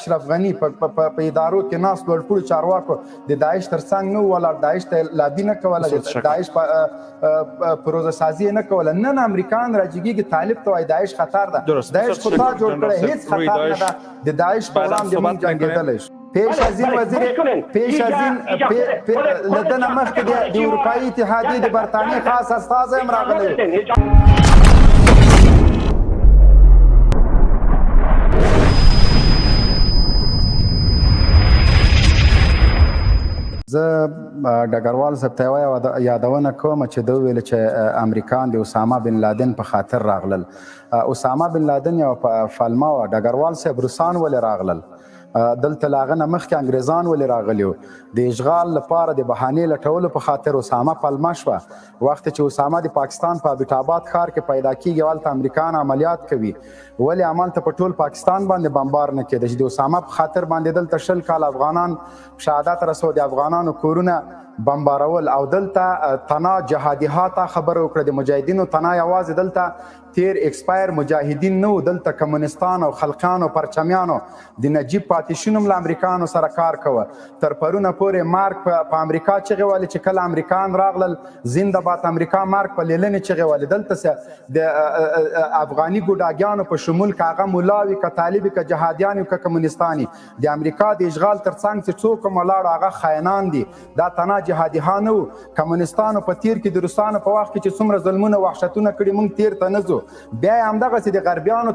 اشرف غني په ادارو کې ناس لوړ چارواکو د داعش ترڅنګ نه ولاړ، داعش ته لابي نه کوله، داعش پروژه سازي نه کوله. نن امریکایان راجګيږي طالب ته وایي داعش خطر ده. داعش خو تا جوړ کړی، هیڅ خطر نه ده. د داعش په وړاندې موږ جنګېدلی شو. پیش از این له ده نه مخکې د اروپایي اتحادیې د برطانیې خاص استازی هم راغلی و. زه ډګروال صاحب ته یادونه کوم چې دوی ویل چې امریکایان د اسامه بن لادن په خاطر راغلل. اسامه بن لادن یو فلمه وه. ډګروال صاحب روسان ولې راغلل؟ دلته له هغه نه مخکې انګریزان ولې راغلي وو؟ د اشغال لپاره د بهانې لټولو په خاطر اسامه پلمه شوه. وخت چې اسامه د پاکستان په ابټاباد ښار کې پیدا کېږي، هلته امریکایان عملیات کوي. ولې همالته په ټول پاکستان باندې بمبار نه کېده چې د اسامه په خاطر باندې دلته 20 کال افغانان شهادت رسو، د افغانانو کورونه بمبارول. او دلته تنا جهادیها ته خبره وکړه، د مجاهدینو تنا یوازې دلته تیر ایکسپایر مجاهدین نه و، دلته کمونستان او خلقان او پرچمیانو د نجیب پاتیشون هم له امریکایانو سره کار کوه. تر پرونه پورې مارک په امریکا چغې والې چې کله امریکایان راغلل زنده باد امریکا، مارک په لیلنې چغې والې. دلته د افغاني ګوډاګیانو په شمول که هغه ملا وي، که طالب وي، که جهادیان وي، که کمونستان، د امریکا د اشغال تر څنګ چې څوک هم ولاړ هغه خاینان دي. دا تنا جهادیها نه وو. کمونستانو په تیر کې د روسانو په وخت کې چې څومره ظلمونه وحشتونه کړي، موږ تیر ته نه ځو. بیا یې همدغسې د غربیانو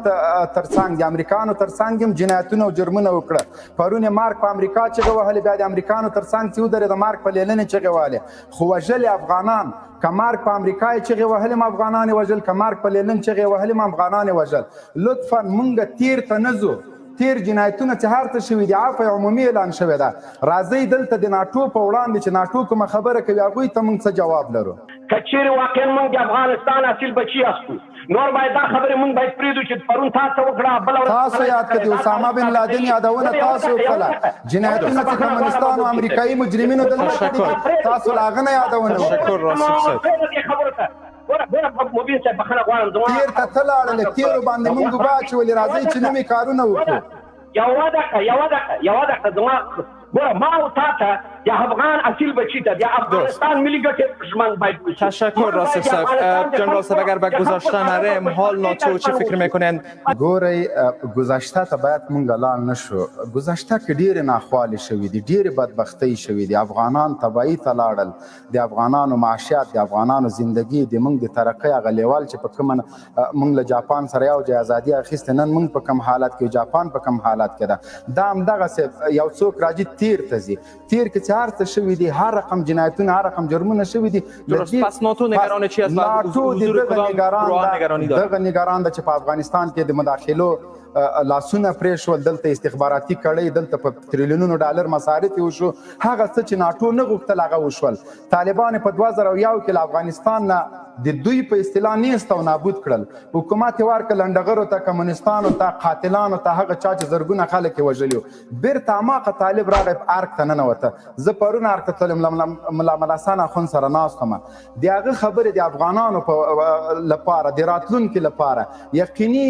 تر څنګ د امریکایانو تر څنګ هم جنایتونه او جرمونه وکړه. پرون یې مارک په امریکا چغې وهلې، بیا د امریکایانو تر څنګ چې ودرېد مارک په لیلنې چغې وهلې. خو وژلې افغانان، که مارک په امریکا یې چغې وهلې هم افغانان یې وژل، که مارک په لیلن چغې وهلې هم افغانان یې وژل. لطفا موږ تیر ته نه ځو. تیر جنایتونه چې هر څه شوي دي عفو عمومي اعلان شوی ده. راځئ دلته د ناټو په وړاندې چې ناټو کومه خبره کوي هغوی ته موږ څه جواب لرو. که چیرې واقعا موږ د افغانستان اصیل بچي یاستو، نور باید دا خبرې موږ باید پرېږدو چې پرون تاسو وکړه، بله ورځ تاسو یاد کړئ د اسامه بن لادن یادونه تاسو وکړله. جنایتونه چې کمونستانو امریکایي مجرمینو دلته کړي، تاسو له هغه نه یادونه وکړئ. تیر ته ته لاړلې، تیرو باندې موږ اوبه اچولې. راځئ چې نوي کارونه وکړو. یوه دقیقه زما ګوره، ما او تا ته د افغان اصیل بچی ته د افغانستان ملی ګټې دشمن باید باشیم. تشکر راسل صاحب. جنرال صاحب اگر به گذشته نریم، حال ناتو چی فکر میکنین؟ ګورئ گذشته ته باید موږ لاړ نشو. گذشته کې ډېرې ناخوالې شوي دي، ډېرې بدبختۍ شوي دي. افغانان تباهي ته لاړل. د افغانانو معاشیات، د افغانانو زندگی، د موږ د ترقۍ هغه لیول چې په کومه موږ له جاپان سره یو ځای ازادي اخیستې، نن موږ په کوم حالت کې، جاپان په کوم حالت کې ده. دا همدغسې یو څوک راځي تیر ته ځي. تیر کې چې هر څه شوي دي، هر رقم جنایتونه، هر رقم جرمونه شوي دي. درست. پس ناتو نگران چی است؟ ناتو دغه نگران ده چې په افغانستان کې د مداخلو لاسونه پرې شول، دلته استخباراتي کړۍ، دلته په تریلیونونو ډالر مصارف وشو. هغه څه چې ناټو نه غوښتل هغه وشول. طالبان په 2001 کې له افغانستان نه د دوی په اصطلاح نیست او نابود کړل. حکومت یې ورکړ لنډغرو ته، کمونستانو ته، قاتلانو ته، هغه چا چې زرګونه خلک یې وژلي وو. بیرته هماغه طالب راغی ارګ ته ننوته. زه پرون ارګ ته تلم، ملا ملاسان اخوند سره ناست وم. د هغه خبرې د افغانانو لپاره، د راتلونکي لپاره یقیني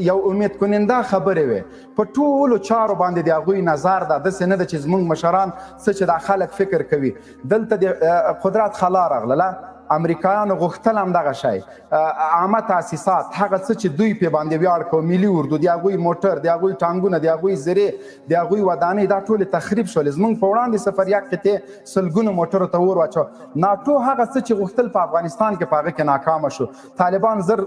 یو امید کننده خبرې وې. په ټولو چارو باندې د هغوی نظر ده، داسې نه ده چې زموږ مشران څه چې دا خلک فکر کوي. دلته د قدرت خلا راغله. امریکایانو غوښتل همدغه شی، عامه تاسیسات، هغه څه چې دوی پې باندې ویاړ کوو، ملي اردو، د هغوی موټر، د هغوی ټانګونه، د هغوی زرې، د هغوی ودانۍ، دا ټولې تخریب شولې. زموږ په وړاندې سفریه قطعې سلګونو موټرو ته اور واچوه. ناټو هغه څه چې غوښتل په افغانستان کې، په هغه کې ناکامه شو. طالبان زر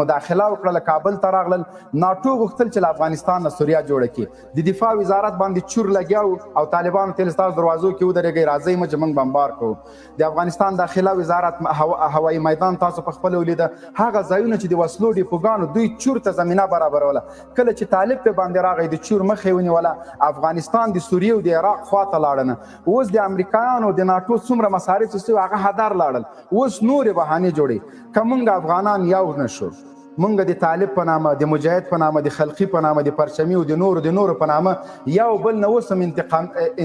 مداخله وکړله، کابل ته راغلل. ناټو غوښتل چې له افغانستان نه سوریه جوړه کړي. د دفاع وزارت باندې چور لګیا او طالبانو ته ستاسو دروازو کې ودرېږئ، راځئ چې موږ بمبار کوو. د افغانستان داخله وزارت هوایي میدان تاسو په خپل ولیده، هغه ځایونه چې د وسلو ډیپوګانو دوی چور ته زمینه برابروله. کله چې طالب په باندې راغی، د چور مخې ونیوله. افغانستان د سوریې او د عراق خواته لاړنه. اوس د امریکایانو د ناټو څومره مصارف چې هغه هدر لاړل. اوس نورې بهانې جوړې. که موږ افغانان یو نشو، موږ د طالب په نامه، د مجاهد په نامه، د خلقي په نامه، د پرچمي او د نورو په نامه یو بل نه اوس هم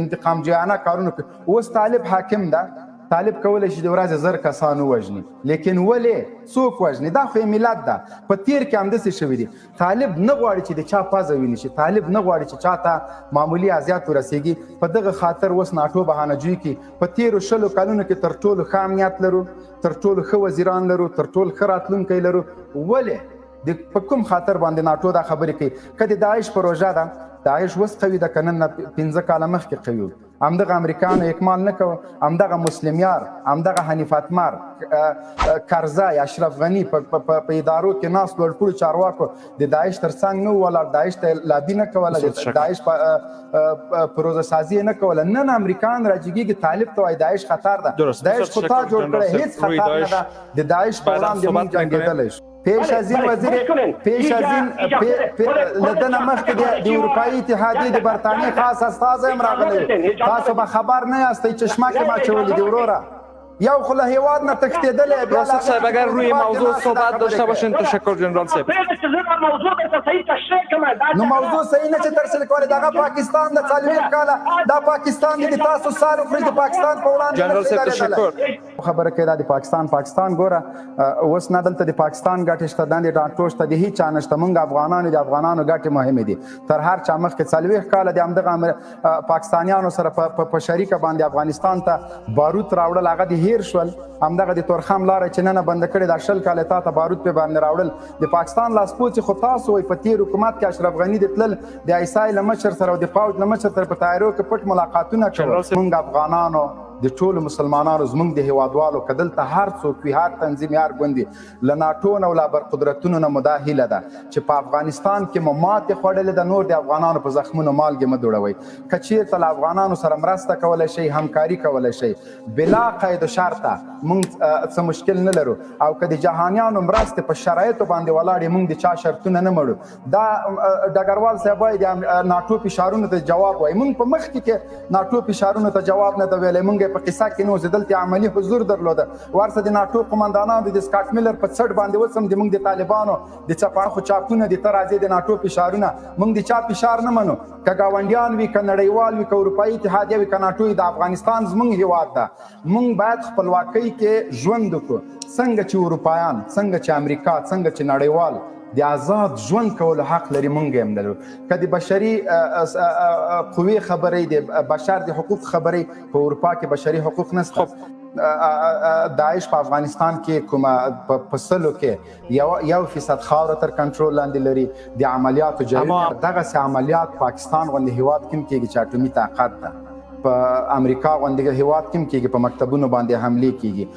انتقام جویانه کارونه کوي. اوس طالب حاکم ده، طالب کولی شي د ورځې 1000 کسان ووژني، لیکن ولې څوک وژني؟ دا خو ملت ده. په تیر کې همداسې شوي دي. طالب نه غواړي چې د چا پزه ونیسي، طالب نه غواړي چې چاته معمولي اذیت ورسیږي. په دغه خاطر اوس ناټو بهانه‌جویي کوي. په تیرو 20 کلونو کې تر ټولو ښه امنیت لرو، تر ټولو ښه وزیران لرو، تر ټولو ښه راتلونکی لرو. ولې په کوم خاطر باندې ناټو دا خبرې کوي؟ که د داعش پروژه ده، داعش اوس قوي ده که نن نه 15 کاله مخکې قوي و. همدغه امریکایانو اکمال نه کوه، همدغه مسلم یار، همدغه حنیف اتمر، کرزی، اشرف غني په ادارو کې ناست لوړپوړو چارواکو د داعش تر څنګ نه ولاړ، داعش ته لابي نه کوله، داعش پروژه سازي نه کوله. نن امریکایان راجګېږي طالب ته وایي داعش خطر ده. داعش خو تا جوړ کړی، هېڅ خطر نه ده. د داعش په وړاندې موږ جنګېدلی شو. پیش از این وزیر لدن مخکې د اروپایي اتحادیې د برطانیې خاص استازی هم راغلی. تاسو به خبر نه یاستئ، چشمکې ما اچولې دي وروره. یو خو له هیواد نه تښتېدلی. راسخ صاحب اگر روی موضوع صحبت داشته باشین. تشکر جنرال صاحب. نو موضوع صحیح نه چې ترسره کولی. دغه پاکستان د 40 کاله دا پاکستان دی، تاسو سار وخورئ د پاکستان په وړاندې. جنرال صاحب تشکر. خبره کوي دا د پاکستان ګوره اوس نه دلته د پاکستان ګټې شته، د ناټو شته، د هیڅ چا نشته. موږ افغانانو د افغانانو ګټې مهمې دي تر هر چا مخکې. 40 کاله د همدغه پاکستانیانو سره په شریکه باندې افغانستان ته بارود راوړل، هغه د هیر شول. همدغه د تورخم لاره چې نن بند کړې دا 20 کاله تا ته بارود په باندې راوړل. د پاکستان لاسپوڅي خو تاسو وي. په تیر حکومت کې اشرف غني د تلل د ایسای له مشر سره او د پاوج له مشر سره په طیارو کې پټ ملاقاتونه کول. موږ افغانانو د ټولو مسلمانانو زموږ د هیوادوالو که دلته هر څوک وي، هر تنظیم، هر ګوندي له ناټو نه او له برقدرتونو نه مو دا هیله ده چې په افغانستان کې مو ماتې خوړلې ده. نور د افغانانو په زخمونو مالګې مه دوړوئ. که چېرته له افغانانو سره مرسته کولی شئ، همکاري کولی شئ، بلا قید و شرطه موږ څه مشکل نه لرو. او که د جهانیانو مرستې په شرایطو باندې ولاړې، موږ د چا شرطونه نه مړو. دا ډګروال صاحب وایي د ناټو فشارونو ته جواب وایي. موږ په مخکې کې ناټو فشارونو ته جواب نه ده ویلی. موږ په قصه کې نو دلته عملی حضور درلوده. ورسره د ناټو قومندانانو د سکاټ میلر په څټ باندې وسم د موږ د طالبانو د چپاخو چاپونه د تر ازي د ناټو فشارونه. موږ د چا فشار نه منو، که گاونډیان وي، که نړیوال وي، که اروپایي اتحادیه وي، که ناټو. د افغانستان زموږ هیواد ده. موږ باید خپلواکۍ کې ژوند وکړو، څنګه چې اروپایان، څنګه چې امریکا، څنګه چې نړیوال د آزاد ژوند کولو حق لري، مونږ هم لرو. که د بشري قوې خبرې، د بشر د حقوق خبرې، په اروپا کې بشري حقوق نشته. داعش په افغانستان کې کومه په سلو کې 1% خاوره تر کنټرول لاندې لري. د عملیاتو جریان دغسې عملیات پاکستان غوندې هیواد کې هم کېږي چې اټومي طاقت ده. په امریکا غوندې هیواد کې هم کېږي، په مکتبونو باندې حملې کېږي.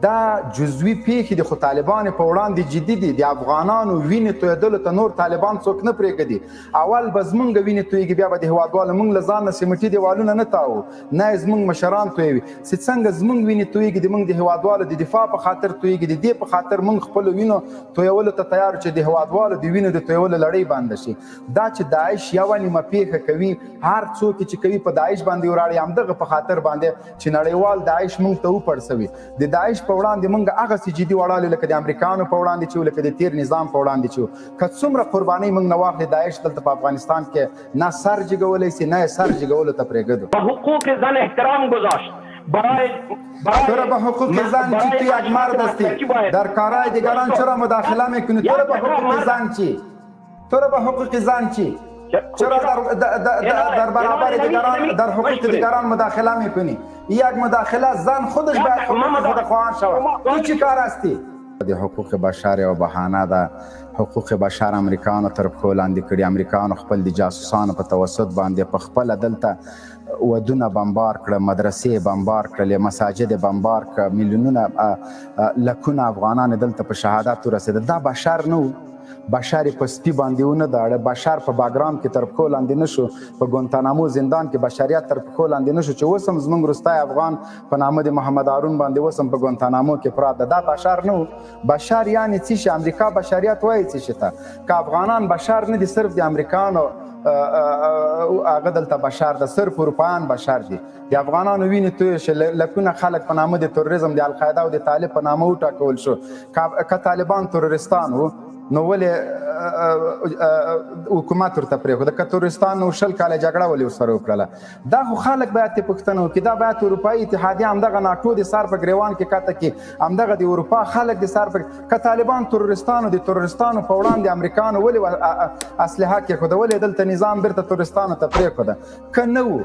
دا جزوي پیښې دي، خو طالبان په وړاندې جدي دي. د افغانانو وینې تویدلو ته نور طالبان څوک نه پرېږدي. اول به زمونږ وینې تویږي، بیا به د هیوادوالو موږ له ځان نه سیمټي دیوالونه نه تاوو، نه یې زمونږ مشران تویوي. چې څنګه زمونږ وینې تویږي، د موږ د هیوادوالو د دفاع په خاطر تویږي. د دې په خاطر موږ خپلو وینو تویولو ته تیار چې د هیوادوالو د وینو د تویولو لړۍ بنده شي. دا چې داعش یوه نیمه پیښه کوي، هر څوک چې کوي په داعش باندې وراړي، همدغه په خاطر باندې چې نړیوال داعش موږ ته وپړسوي. د داعش په وړاندې موږ هغسې جدي وړالو لکه د امریکایانو په وړاندې چې لکه د تیر نظام په وړاندې چې که څومره قربانۍ موږ نه واخلې، داعش دلته په افغانستان کې نه سر جګولی شي، نه یې سر جګولو ته پرېږدو. به حقوق زن احترام گذاشت. چرا به حقوق زن چی؟ تو یک مرد هستی، در کارهای دیگران چرا مداخله میکنی؟ تو به حقوق زن چی؟ تو به حقوق زن چی؟ چرا در برابر دیگران، در حقوق دیگران مداخله میکنی؟ یک مداخله زن خودش باید حقوق خود خواهان شود. تو چی کار هستی؟ د حقوق بشر یو بهانه ده. حقوق بشر امریکایانو تر پښو لاندې کړي. امریکایانو خپل د جاسوسانو په توسط باندې په خپله دلته ودونه بمبار کړه، مدرسې بمبار کړلې، مساجد بمبار کړه، میلیونونه لکونه افغانان دلته په شهادت ورسېدل. دا بشر نه و. بشر په سپي باندې ونه داړه. بشر په باګرام کې تر پښو لاندې نشو، په ګوانتانامو زندان کې بشریت تر پښو لاندې نشو چې اوس هم زموږ وروستی افغان په نامه د محمد هارون باندې اوس هم په ګوانتانامو کې پراته. دا بشر نه و. بشر یعنې څه شي؟ امریکا بشریت وایي څه شي ته؟ که افغانان بشر نه دي، صرف د امریکایانو هغه دلته بشر ده، صرف اروپایان بشر دي. د افغانانو وینې تویې شي، لکونه خلک په نامه د تروریزم د القاعده او د طالب په نامه وټاکول شو. که طالبان تروریستان وو، نو ولې حکومت ورته پرېښوده که ترورستان نو 20 کاله جګړه ولې ورسره وکړله دا خو خلک باید ترې پوښتنه وکړي دا باید اروپایي اتحادیه همدغه ناټو د سر په ګریوان کې کته کړي همدغه د اروپا خلک د سر په که طالبان ترورستانو د ترورستانو په وړاندې امریکانو ولې اسلحه کېښوده ولې دلته نظام بیرته ترورستانو ته پرېښوده که نه و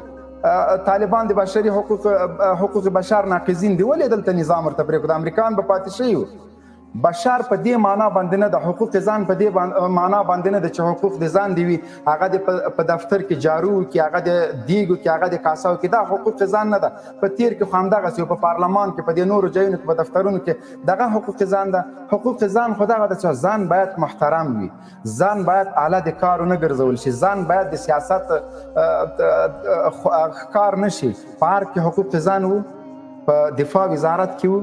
طالبان د بشري حقوق بشر ناقضین دي ولې دلته نظام ورته پرېښوده امریکان به پاتې شوي وو بشر په دې معنا باندې نه د حقوق ځان په دې معنا باندې نه د چې حقوق د ځان دی وي هغه د په دفتر کې جارو کې هغه د دیګو کې هغه د کاساو کې دا حقوق ځان نه ده په تیر کې خو همدغسې په پارلمان کې په دې نورو ځایونو کې په دفترونو کې دغه حقوق ځان ده حقوق ځان خو دغه ده چې ځان باید محترم وي ځان باید اعلی د کار نه ګرځول شي ځان باید د سیاست کار نشي په هر کې حقوق ځان وو په دفاع وزارت کې وو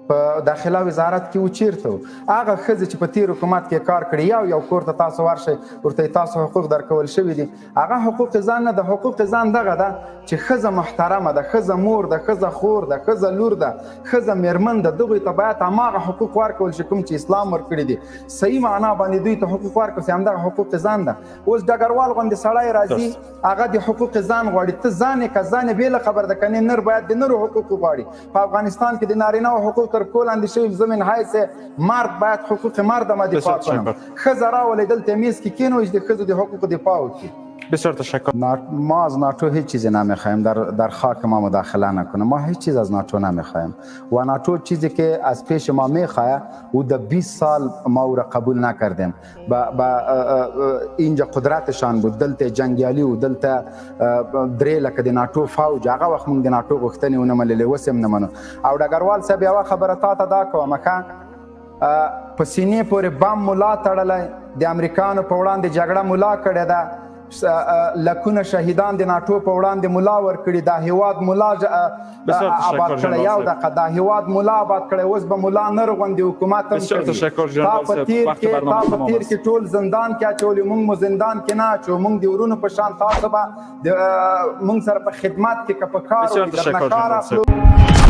په داخله وزارت کې و چیرته و هغه ښځې چې په تیر حکومت کې کار کړي یو کور ته تاسو ورشئ ورته تاسو حقوق درکول شوي دي هغه حقوق ځان نه د حقوق ځان دغه ده چې ښځه محترمه ده ښځه مور ده ښځه خور ده ښځه لور ده ښځه میرمن ده دغوی ته باید هماغه حقوق ورکول شي کوم چې اسلام ورکړي دي صحیح معنا باندې دوی ته حقوق ورکړي همدغه حقوق ځان ده اوس ډګروال غوندې سړی راځي هغه د حقوق ځان غواړي ته ځان یې که ځان یې بېله خبر ده که نه نر باید د نرو حقوق وغواړي په افغانستان کې د نارینهو حقوق تر کول اندې شوي زمین حیث مرد باید حقوق مرد ما دفاع کنم ښځه راولئ دلته میز کې کېنوئ چې د ښځو د حقوق دفاع وکړي بسیار تشکر. ما از ناتو هیچ چیزی نمیخوایم در خاک ما مداخله نکنه ما هیچ چیز از ناتو نمیخوایم و ناتو چیزی که از پیش ما میخواه او در 20 سال ما او را قبول نکردیم با اینجا قدرتشان بود دلته جنگیالی و دلته درې لکه د ناتو فوج هغه وخت موږ د ناتو غوښتنې ونه منلې اوس هم نه منو او ډګروال صاحب یوه خبره تا ته دا کومه که په سینې پورې بم ملا تړلی د امریکانو په وړاندې جګړه ملا کړې ده لکونه شهیدان د ناتو په وړاندې ملا ورکړي دا هیواد ملا آباد کړی یو دقه دا هیواد ملا آباد کړی اوس به ملا نر غوندې حکومت هم کوي تا په تیر کې ټول زندان کې اچولي موږ مو زندان کې نه اچو موږ د ورونو په شان تاسو به موږ سره په خدمت کې که په کار درنه کار اخلو